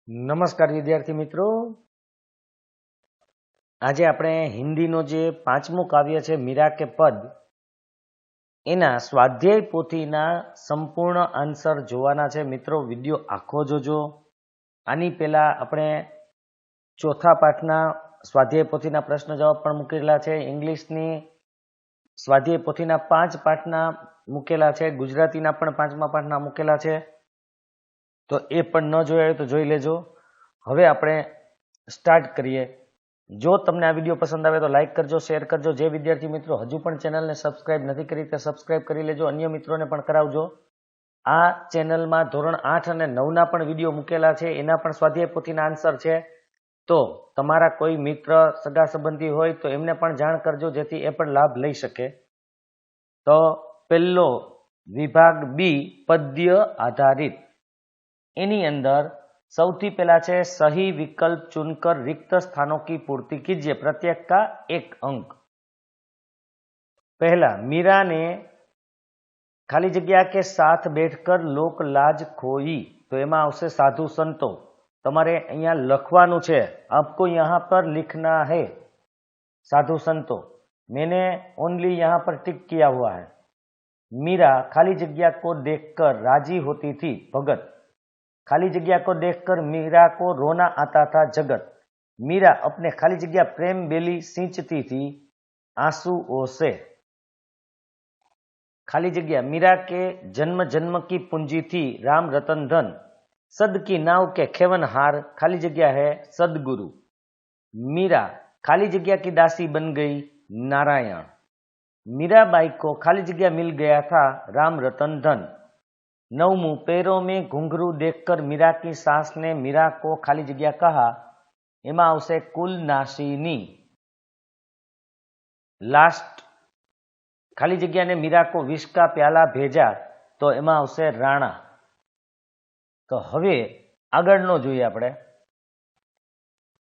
નમસ્કાર વિદ્યાર્થી મિત્રો, આજે આપણે હિન્દીનો જે પાંચમું કાવ્ય છે મીરા કે પદ એના સ્વાધ્યાય પોથીના સંપૂર્ણ આન્સર જોવાના છે. મિત્રો વિડીયો આખો જોજો. આની પહેલા આપણે ચોથા પાઠના સ્વાધ્યાય પોથીના પ્રશ્ન જવાબ પણ મૂકેલા છે. ઇંગ્લિશની સ્વાધ્યાય પોથીના 5 પાઠના મૂકેલા છે. ગુજરાતીના પણ 5મા પાઠના મૂકેલા છે. તો એ પણ ન જોયા હોય તો જોઈ લેજો. હવે આપણે સ્ટાર્ટ કરીએ. જો તમને આ વિડીયો પસંદ આવે તો લાઈક કરજો, શેર કરજો. જે વિદ્યાર્થી મિત્રો હજુ પણ ચેનલને સબસ્ક્રાઇબ નથી કરી તે સબસ્ક્રાઇબ કરી લેજો. અન્ય મિત્રોને પણ કરાવજો. આ ચેનલમાં ધોરણ 8 અને 9ના પણ વિડીયો મૂકેલા છે, એના પણ સ્વાધ્યાય પોથીના આન્સર છે. તો તમારા કોઈ મિત્ર સગા સંબંધી હોય તો એમને પણ જાણ કરજો, જેથી એ પણ લાભ લઈ શકે. તો પહેલો વિભાગ બી પદ્ય આધારિત, એની અંદર સૌથી पहला છે सही विकल्प चुनकर रिक्त स्थानों की पूर्ति कीजिए, प्रत्येक का 1 अंक. पहला, मीरा ने खाली जगह के साथ बैठकर लोक लाज खोई. तो एमा आवशे साधु संतो. तमारे अहींया लखवानुं छे, आपको यहाँ पर लिखना है साधु संतो. मैंने ओनली यहाँ पर टिक किया हुआ है. मीरा खाली जगह को देखकर राजी होती थी, भगत. खाली जगह को देखकर मीरा को रोना आता था, जगत. मीरा अपने खाली जगह प्रेम बेली सींचती थी आंसुओं से. खाली जगह मीरा के जन्म जन्म की पूंजी थी राम रतन धन. सद की नाव के खेवनहार खाली जगह है सदगुरु. मीरा खाली जगह की दासी बन गई नारायण. मीराबाई को खाली जगह मिल गया था राम रतन धन. 9, पैरों में घुंघरू देखकर मीरा की सास ने मीरा को खाली जगह कहा. एमा आवशे कुल नाशिनी. लास्ट खाली जगह ने मीरा को विष का प्याला भेजा. तो एमा आवशे राणा. तो हवे आगळनो जोईए आपणे.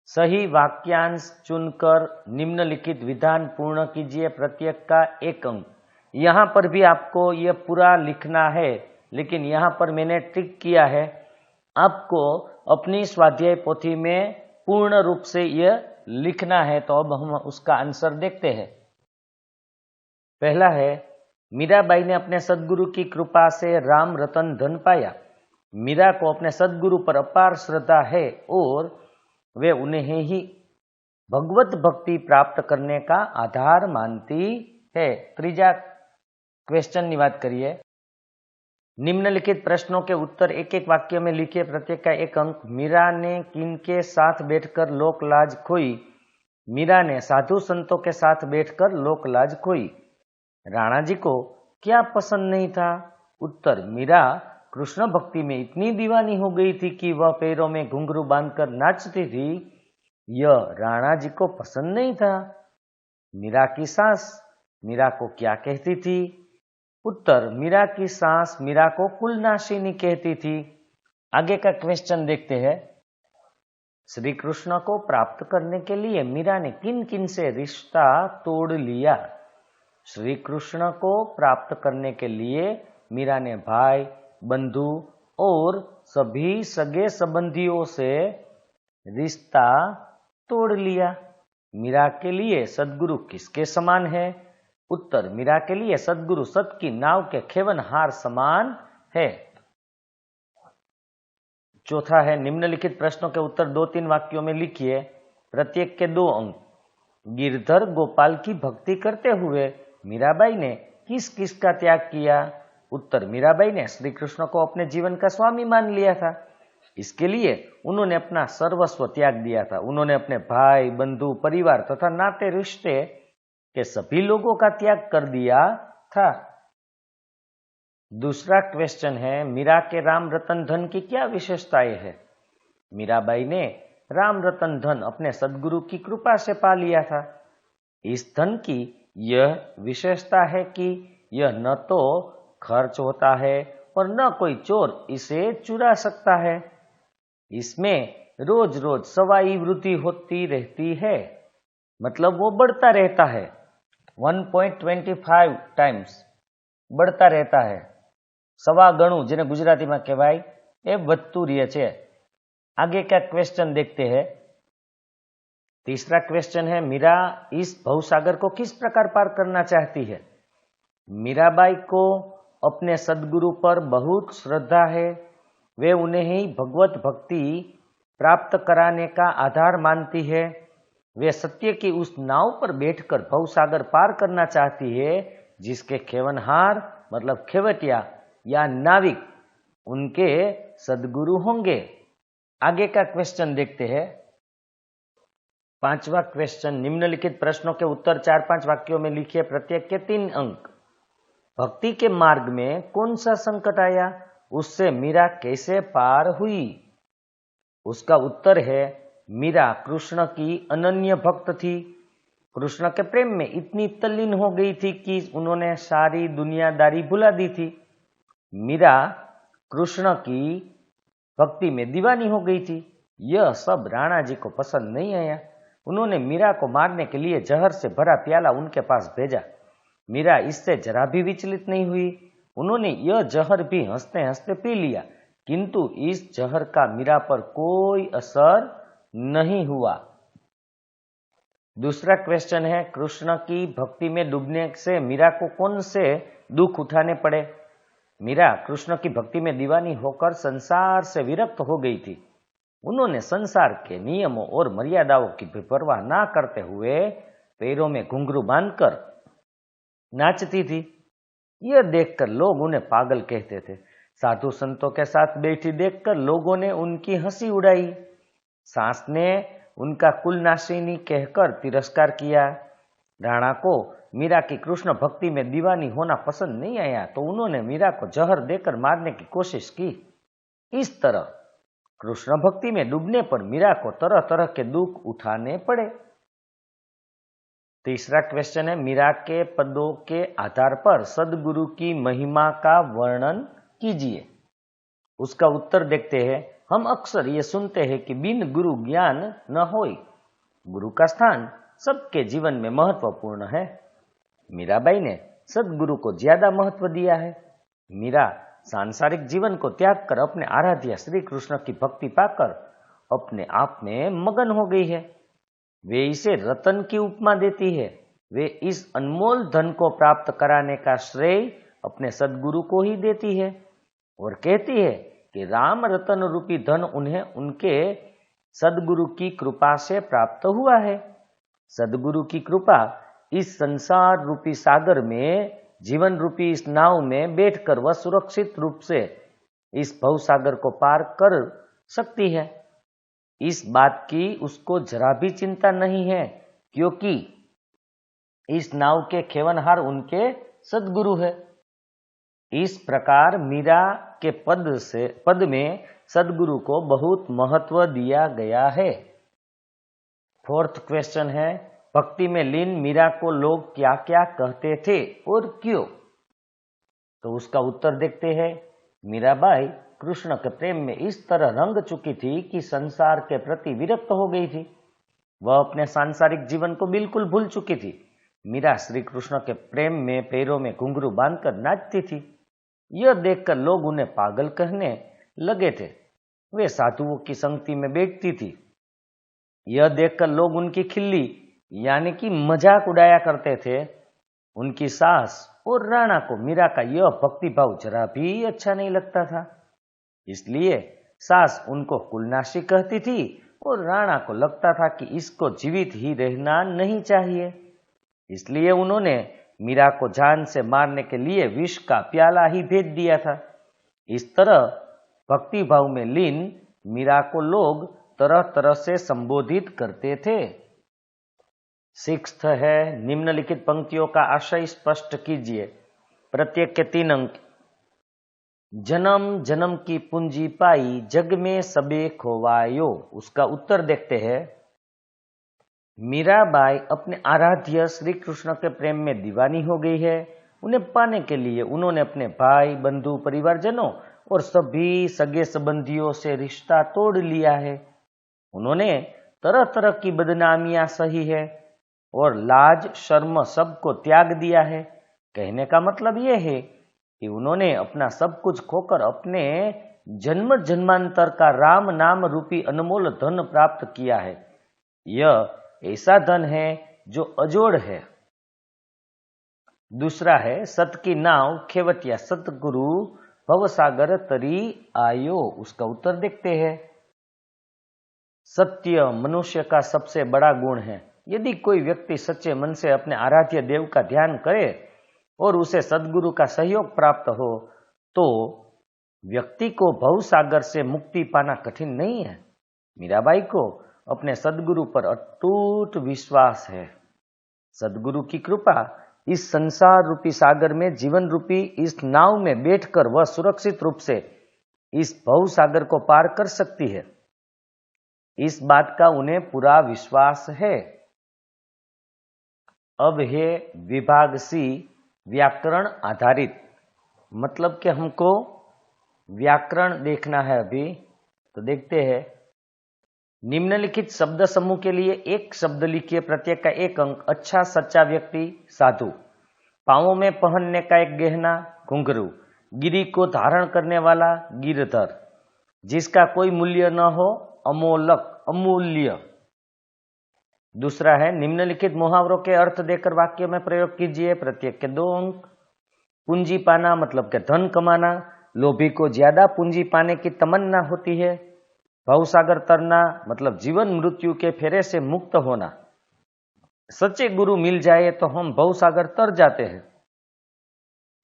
सही वाक्यांश चुनकर निम्नलिखित विधान पूर्ण कीजिए, प्रत्येक का 1 अंक. यहां पर भी आपको यह पूरा लिखना है, लेकिन यहाँ पर मैंने टिक किया है. आपको अपनी स्वाध्याय पोथी में पूर्ण रूप से यह लिखना है. तो अब हम उसका आंसर देखते हैं. पहला है, मीराबाई ने अपने सदगुरु की कृपा से राम रतन धन पाया. मीरा को अपने सदगुरु पर अपार श्रद्धा है और वे उन्हें ही भगवत भक्ति प्राप्त करने का आधार मानती है. त्रीजा क्वेश्चन की बात करिए. निम्नलिखित प्रश्नों के उत्तर एक एक वाक्य में लिखिए, प्रत्येक का 1 अंक. मीरा ने किनके साथ बैठकर लोक लाज खोई? मीरा ने साधु संतों के साथ बैठकर लोक लाज खोई. राणा जी को क्या पसंद नहीं था? उत्तर, मीरा कृष्ण भक्ति में इतनी दीवानी हो गई थी कि वह पैरों में घुंघरू बांधकर नाचती थी. यह राणा जी को पसंद नहीं था. मीरा की सास मीरा को क्या कहती थी? उत्तर, मीरा की सास मीरा को कुलनाशिनी कहती थी. आगे का क्वेश्चन देखते हैं. श्री कृष्ण को प्राप्त करने के लिए मीरा ने किन किन से रिश्ता तोड़ लिया? श्री कृष्ण को प्राप्त करने के लिए मीरा ने भाई, बंधु और सभी सगे संबंधियों से रिश्ता तोड़ लिया. मीरा के लिए सदगुरु किसके समान है? उत्तर, मीरा के लिए सदगुरु सत की नाव के खेवनहार समान है. चौथा है, निम्नलिखित प्रश्नों के उत्तर 2-3 वाक्यों में लिखिए, प्रत्येक के 2 अंक. गिरधर गोपाल की भक्ति करते हुए मीराबाई ने किस किस का त्याग किया? उत्तर, मीराबाई ने श्री कृष्ण को अपने जीवन का स्वामी मान लिया था. इसके लिए उन्होंने अपना सर्वस्व त्याग दिया था. उन्होंने अपने भाई, बंधु, परिवार तथा नाते रिश्ते के सभी लोगों का त्याग कर दिया था. दूसरा क्वेश्चन है, मीरा के राम रतन धन की क्या विशेषताएं है? मीराबाई ने राम रतन धन अपने सदगुरु की कृपा से पा लिया था. इस धन की यह विशेषता है कि यह न तो खर्च होता है और न कोई चोर इसे चुरा सकता है. इसमें रोज रोज सवाई वृद्धि होती रहती है. मतलब वो बढ़ता रहता है. 1.25 टाइम्स बढ़ता रहता है. सवा गणु, जेने गुजराती में कहेवाय, ए વધતું રહે છે. आगे का क्वेश्चन देखते हैं। तीसरा क्वेश्चन है, मीरा इस भवसागर को किस प्रकार पार करना चाहती है? मीराबाई को अपने सदगुरु पर बहुत श्रद्धा है। वे उन्हें ही भगवत भक्ति प्राप्त कराने का आधार मानती है। वे सत्य की उस नाव पर बैठकर भवसागर पार करना चाहती है जिसके खेवनहार मतलब खेवटिया या नाविक उनके सदगुरु होंगे। आगे का क्वेश्चन देखते हैं। पांचवा क्वेश्चन, निम्नलिखित प्रश्नों के उत्तर 4-5 वाक्यों में लिखिए, प्रत्येक के 3 अंक। भक्ति के मार्ग में कौन सा संकट आया, उससे मीरा कैसे पार हुई? उसका उत्तर है, मीरा कृष्ण की अनन्य भक्त थी। कृष्ण के प्रेम में इतनी तल्लीन हो गई थी कि उन्होंने सारी दुनियादारी भुला दी थी। मीरा कृष्ण की भक्ति में दीवानी हो गई थी। यह सब राणा जी को पसंद नहीं आया। उन्होंने मीरा को मारने के लिए जहर से भरा प्याला उनके पास भेजा। मीरा इससे जरा भी विचलित नहीं हुई। उन्होंने यह जहर भी हंसते हंसते पी लिया, किंतु इस जहर का मीरा पर कोई असर नहीं हुआ। दूसरा क्वेश्चन है, कृष्ण की भक्ति में डूबने से मीरा को कौन से दुख उठाने पड़े? मीरा कृष्ण की भक्ति में दीवानी होकर संसार से विरक्त हो गई थी। उन्होंने संसार के नियमों और मर्यादाओं की भी परवाह ना करते हुए पैरों में घुंघरू बांधकर नाचती थी। यह देखकर लोग उन्हें पागल कहते थे। साधु संतों के साथ बैठी देखकर लोगों ने उनकी हंसी उड़ाई। सास ने उनका कुलनाशिनी कहकर तिरस्कार किया। राणा को मीरा की कृष्ण भक्ति में दीवानी होना पसंद नहीं आया तो उन्होंने मीरा को जहर देकर मारने की कोशिश की। इस तरह कृष्ण भक्ति में डूबने पर मीरा को तरह तरह के दुख उठाने पड़े। तीसरा क्वेश्चन है, मीरा के पदों के आधार पर सदगुरु की महिमा का वर्णन कीजिए। उसका उत्तर देखते हैं। हम अक्सर ये सुनते हैं कि बिन गुरु ज्ञान न होय। गुरु का स्थान सबके जीवन में महत्वपूर्ण है। मीराबाई ने सदगुरु को ज्यादा महत्व दिया है। मीरा सांसारिक जीवन को त्याग कर अपने आराध्य श्री कृष्ण की भक्ति पाकर अपने आप में मगन हो गई है। वे इसे रतन की उपमा देती है। वे इस अनमोल धन को प्राप्त कराने का श्रेय अपने सदगुरु को ही देती है और कहती है कि राम रतन रूपी धन उन्हें उनके सदगुरु की कृपा से प्राप्त हुआ है। सदगुरु की कृपा इस संसार रूपी सागर में जीवन रूपी इस नाव में बैठकर वह सुरक्षित रूप से इस भवसागर को पार कर सकती है। इस बात की उसको जरा भी चिंता नहीं है, क्योंकि इस नाव के खेवनहार उनके सदगुरु है। इस प्रकार मीरा के पद में सदगुरु को बहुत महत्व दिया गया है। फोर्थ क्वेश्चन है, भक्ति में लीन मीरा को लोग क्या क्या कहते थे और क्यों? तो उसका उत्तर देखते हैं। मीराबाई कृष्ण के प्रेम में इस तरह रंग चुकी थी कि संसार के प्रति विरक्त हो गई थी। वह अपने सांसारिक जीवन को बिल्कुल भूल चुकी थी। मीरा श्री कृष्ण के प्रेम में पैरों में घुंघरू बांधकर नाचती थी। यह देखकर लोग उन्हें पागल कहने लगे थे। वे साधुओं की संगति में बैठती थी। यह देखकर लोग उनकी खिल्ली यानी कि मजाक उड़ाया करते थे। उनकी सास और राणा को मीरा का यह भक्ति भाव जरा भी अच्छा नहीं लगता था। इसलिए सास उनको कुलनाशी कहती थी और राणा को लगता था कि इसको जीवित ही रहना नहीं चाहिए। इसलिए उन्होंने मीरा को जान से मारने के लिए विष का प्याला ही भेज दिया था। इस तरह भक्ति भाव में लीन मीरा को लोग तरह तरह से संबोधित करते थे। सिक्स्थ है, निम्नलिखित पंक्तियों का आशय स्पष्ट कीजिए। प्रत्येक के 3 अंक। जन्म जन्म की पूंजी पाई, जग में सबे खोवायो। उसका उत्तर देखते हैं। मीराबाई अपने आराध्य श्री कृष्ण के प्रेम में दीवानी हो गई है। उन्हें पाने के लिए उन्होंने अपने भाई, बंधु, परिवारजनों और सभी सगे संबंधियों से रिश्ता तोड़ लिया है। उन्होंने तरह तरह की बदनामियां सही है और लाज शर्म सबको त्याग दिया है। कहने का मतलब यह है कि उन्होंने अपना सब कुछ खोकर अपने जन्म जन्मांतर का राम नाम रूपी अनमोल धन प्राप्त किया है। यह ऐसा धन है जो अजोड़ है। दूसरा है सत की नाव खेवटिया सतगुरु भवसागर तरी आयो। उसका उत्तर देखते हैं। सत्य मनुष्य का सबसे बड़ा गुण है। यदि कोई व्यक्ति सच्चे मन से अपने आराध्य देव का ध्यान करे और उसे सद्गुरु का सहयोग प्राप्त हो तो व्यक्ति को भवसागर से मुक्ति पाना कठिन नहीं है। मीराबाई को अपने सद्गुरु पर अटूट विश्वास है। सद्गुरु की कृपा इस संसार रूपी सागर में जीवन रूपी इस नाव में बैठकर वह सुरक्षित रूप से इस भवसागर को पार कर सकती है। इस बात का उन्हें पूरा विश्वास है। अब है विभाग सी व्याकरण आधारित, मतलब कि हमको व्याकरण देखना है। अभी तो देखते हैं। निम्नलिखित शब्द समूह के लिए एक शब्द लिखिए। प्रत्येक का एक अंक। अच्छा सच्चा व्यक्ति साधु। पांवों में पहनने का एक गहना घुंघरू। गिरी को धारण करने वाला गिरधर। जिसका कोई मूल्य न हो अमोलक अमूल्य। दूसरा है निम्नलिखित मुहावरों के अर्थ देकर वाक्य में प्रयोग कीजिए। प्रत्येक के 2 अंक। पूंजी पाना मतलब के धन कमाना। लोभी को ज्यादा पूंजी पाने की तमन्ना होती है। भवसागर तरना मतलब जीवन मृत्यु के फेरे से मुक्त होना। सच्चे गुरु मिल जाए तो हम भवसागर तर जाते हैं।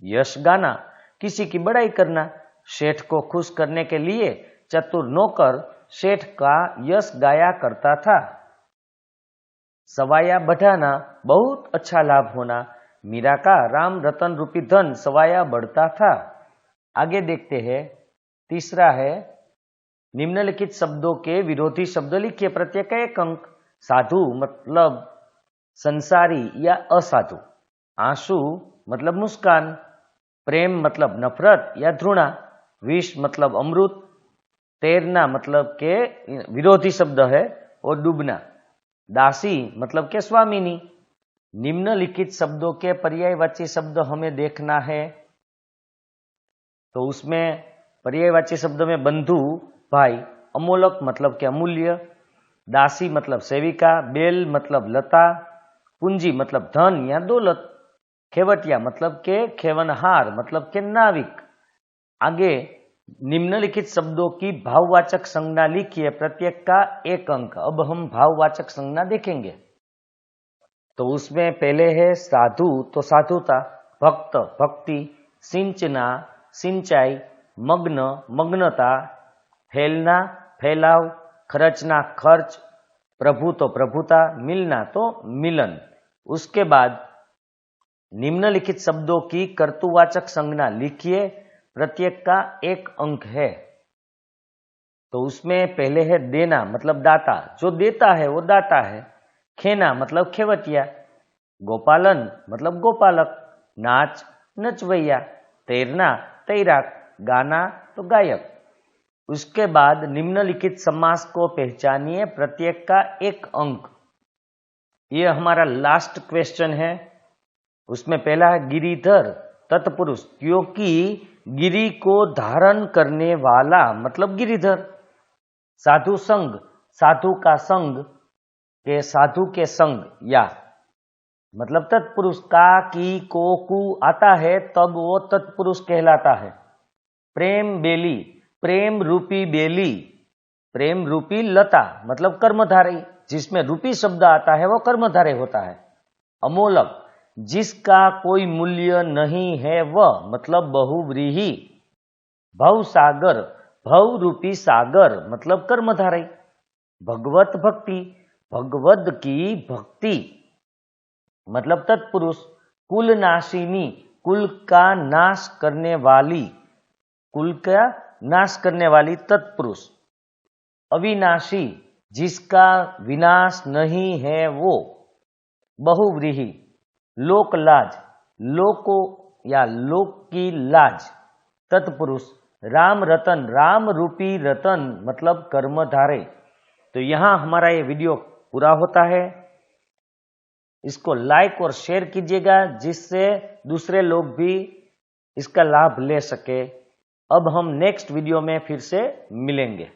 यश गाना किसी की बड़ाई करना। सेठ को खुश करने के लिए चतुर नौकर सेठ का यश गाया करता था। सवाया बढ़ाना बहुत अच्छा लाभ होना। मीरा का राम रतन रूपी धन सवाया बढ़ता था। आगे देखते हैं। तीसरा है निम्नलिखित शब्दों के विरोधी शब्द लिखिए। प्रत्येक का 1 अंक। साधु मतलब संसारी या असाधु। आंसू मतलब मुस्कान। प्रेम मतलब नफरत या घृणा। विष मतलब अमृत। तैरना मतलब के विरोधी शब्द है और डूबना। दासी मतलब के स्वामिनी। निम्नलिखित शब्दों के पर्यायवाची शब्द हमें देखना है। तो उसमें पर्यायवाची शब्द में बंधु भाई। अमोलक मतलब के अमूल्य। दासी मतलब सेविका। बेल मतलब लता। पूंजी मतलब धन या दौलत। खेवटिया मतलब के खेवनहार मतलब के नाविक। आगे निम्नलिखित शब्दों की भाववाचक संज्ञा लिखिए। प्रत्येक का 1 अंक। अब हम भाववाचक संज्ञा देखेंगे। तो उसमें पहले है साधु तो साधुता। भक्त भक्ति। सिंचना सिंचाई। मग्न मग्नता। फैलना फैलाव। खर्चना खर्च। प्रभु तो प्रभुता। मिलना तो मिलन। उसके बाद निम्नलिखित शब्दों की कर्तुवाचक संज्ञा लिखिए। प्रत्येक का 1 अंक है। तो उसमें पहले है देना मतलब दाता। जो देता है वो दाता है। खेना मतलब खेवटिया। गोपालन मतलब गोपालक। नाच नचवैया। तैरना तैराक। गाना तो गायक। उसके बाद निम्नलिखित समास को पहचानिए। प्रत्येक का 1 अंक। ये हमारा लास्ट क्वेश्चन है। उसमें पहला है गिरिधर तत्पुरुष। क्योंकि गिरी को धारण करने वाला मतलब गिरिधर। साधु संग साधु का संग के साधु के संग या मतलब तत्पुरुष। का की को कु आता है तब वो तत्पुरुष कहलाता है। प्रेम बेली प्रेम रूपी बेली। प्रेम रूपी लता मतलब कर्मधारय। जिसमें रूपी शब्द आता है वो कर्मधारय होता है। अमोलक जिसका कोई मूल्य नहीं है वह मतलब बहुव्रीहि। भवसागर भव रूपी सागर मतलब कर्मधारय। भगवत भक्ति भगवद की भक्ति मतलब तत्पुरुष। कुलनाशिनी कुल का नाश करने वाली। कुल का नाश करने वाली तत्पुरुष। अविनाशी जिसका विनाश नहीं है वो बहुव्रीहि। लोक लाज लोको या लोक की लाज तत्पुरुष। राम रतन राम रूपी रतन मतलब कर्मधारय। तो यहां हमारा ये वीडियो पूरा होता है। इसको लाइक और शेयर कीजिएगा जिससे दूसरे लोग भी इसका लाभ ले सके। अब हम नेक्स्ट वीडियो में फिर से मिलेंगे।